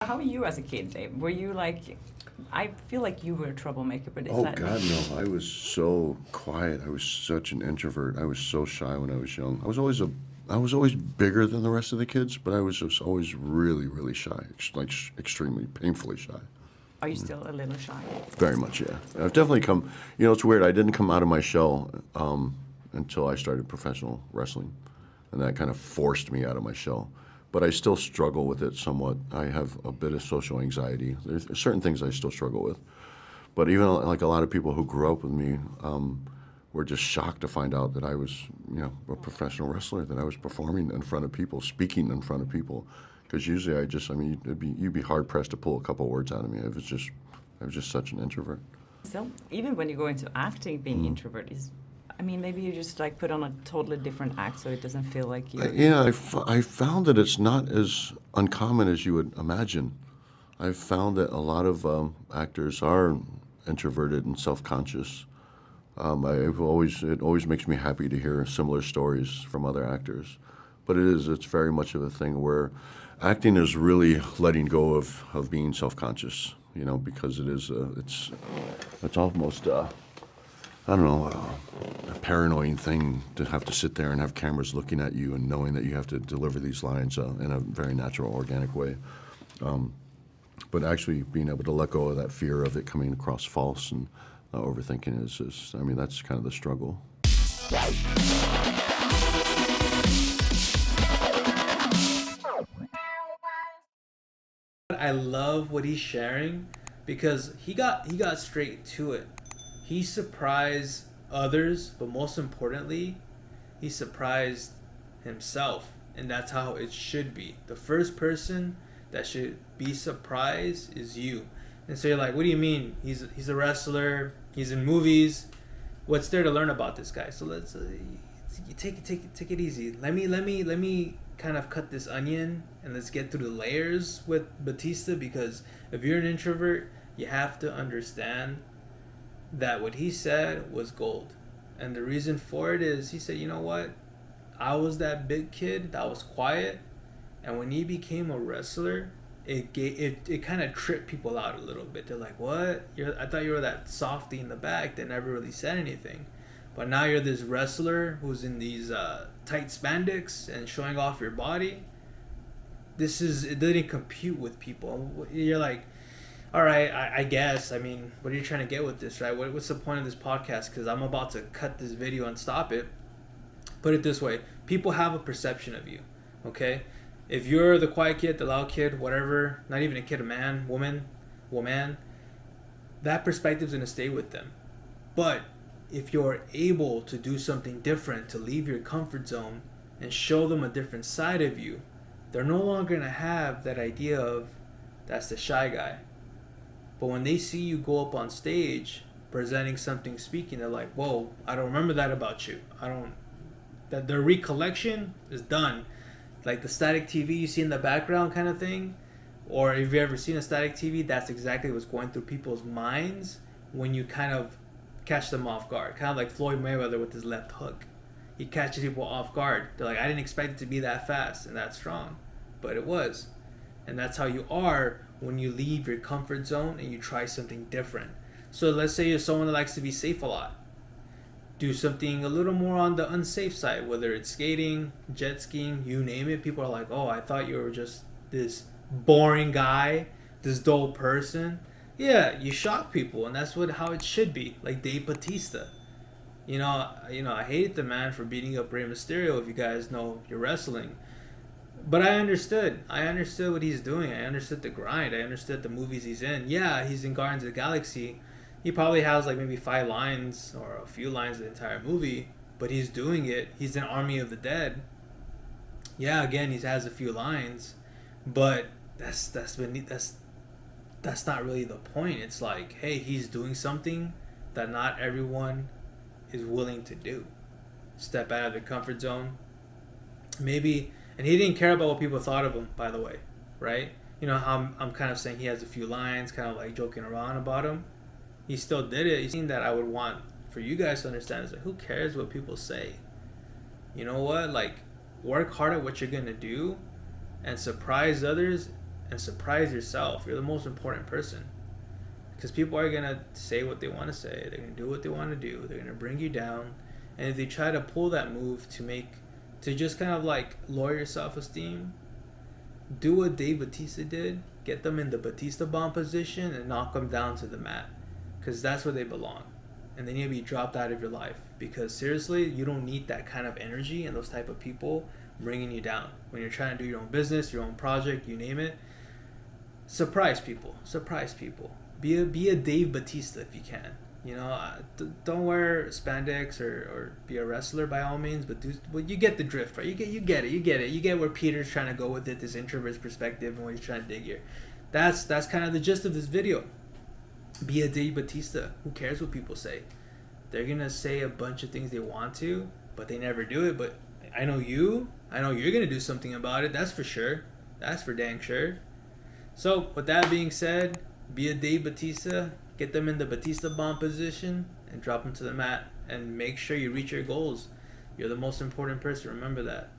How are you as a kid, Dave? Were you like, I feel like you were a troublemaker, but is Oh that God, no! I was so quiet. I was such an introvert. I was so shy when I was young. I was always bigger than the rest of the kids, but I was just always really, really shy, extremely, painfully shy. Are you still a little shy? Very much, yeah. I've definitely come. You know, it's weird. I didn't come out of my shell until I started professional wrestling, and that kind of forced me out of my shell. But I still struggle with it somewhat. I have a bit of social anxiety. There's certain things I still struggle with. But even like a lot of people who grew up with me were just shocked to find out that I was, a professional wrestler, that I was performing in front of people, speaking in front of people. Because usually you'd be hard pressed to pull a couple words out of me. I was just such an introvert. Still, even when you go into acting, being introvert is, I mean, maybe you just like put on a totally different act so it doesn't feel like you. I found that it's not as uncommon as you would imagine. I've found that a lot of actors are introverted and self-conscious. It always makes me happy to hear similar stories from other actors. But it's very much of a thing where acting is really letting go of being self-conscious, because it's almost, I don't know, a paranoid thing to have to sit there and have cameras looking at you and knowing that you have to deliver these lines in a very natural, organic way. But actually being able to let go of that fear of it coming across false and overthinking that's kind of the struggle. I love what he's sharing because he got straight to it. He surprised others, but most importantly, he surprised himself, and that's how it should be. The first person that should be surprised is you. And so you're like, what do you mean? He's a wrestler. He's in movies. What's there to learn about this guy? So let's take it easy. Let me kind of cut this onion and let's get through the layers with Bautista, because if you're an introvert, you have to understand that what he said was gold. And the reason for it is he said, you know what? I was that big kid that was quiet, and when he became a wrestler, it kind of tripped people out a little bit. They're like, what? I thought you were that softy in the back that never really said anything. But now you're this wrestler who's in these tight spandex and showing off your body. It didn't compute with people. You're like, all right, I guess. I mean, what are you trying to get with this, right? What's the point of this podcast? Because I'm about to cut this video and stop it. Put it this way. People have a perception of you, okay? If you're the quiet kid, the loud kid, whatever, not even a kid, a man, woman, that perspective's going to stay with them. But if you're able to do something different, to leave your comfort zone and show them a different side of you, they're no longer going to have that idea of that's the shy guy. But when they see you go up on stage presenting something, speaking, they're like, whoa, I don't remember that about you. That their recollection is done. Like the static TV you see in the background kind of thing, or if you've ever seen a static TV, that's exactly what's going through people's minds when you kind of catch them off guard. Kind of like Floyd Mayweather with his left hook. He catches people off guard. They're like, I didn't expect it to be that fast and that strong. But it was. And that's how you are when you leave your comfort zone and you try something different. So let's say you're someone that likes to be safe a lot. Do something a little more on the unsafe side, whether it's skating, jet skiing, you name it. People are like, oh, I thought you were just this boring guy, this dull person. Yeah, you shock people, and that's how it should be. Like Dave Bautista. I hated the man for beating up Rey Mysterio, if you guys know your wrestling. But I understood. I understood what he's doing. I understood the grind. I understood the movies he's in. Yeah, he's in Guardians of the Galaxy. He probably has like maybe 5 lines or a few lines the entire movie, but he's doing it. He's in Army of the Dead. Yeah, again, he has a few lines, but that's not really the point. It's like, hey, he's doing something that not everyone is willing to do. Step out of their comfort zone. Maybe, and he didn't care about what people thought of him, by the way, right? You know how I'm kind of saying he has a few lines, kind of like joking around about him. He still did it. He's something that I would want for you guys to understand is like, who cares what people say? You know what? Like, work hard at what you're gonna do, and surprise others, and surprise yourself. You're the most important person. Because people are going to say what they want to say. They're going to do what they want to do. They're going to bring you down. And if they try to pull that move to just kind of like lower your self-esteem, do what Dave Bautista did. Get them in the Bautista bomb position and knock them down to the mat. Because that's where they belong. And they need to be dropped out of your life. Because seriously, you don't need that kind of energy and those type of people bringing you down. When you're trying to do your own business, your own project, you name it. Surprise people. Surprise people. Be a Dave Bautista if you can. You know, don't wear spandex or be a wrestler by all means, but you get the drift, right? You get it. You get where Peter's trying to go with it, this introvert's perspective, and what he's trying to dig here. That's kind of the gist of this video. Be a Dave Bautista. Who cares what people say? They're gonna say a bunch of things they want to, but they never do it. But I know you're gonna do something about it. That's for sure. That's for dang sure. So with that being said, be a Dave Bautista. Get them in the Bautista bomb position and drop them to the mat. And make sure you reach your goals. You're the most important person. Remember that.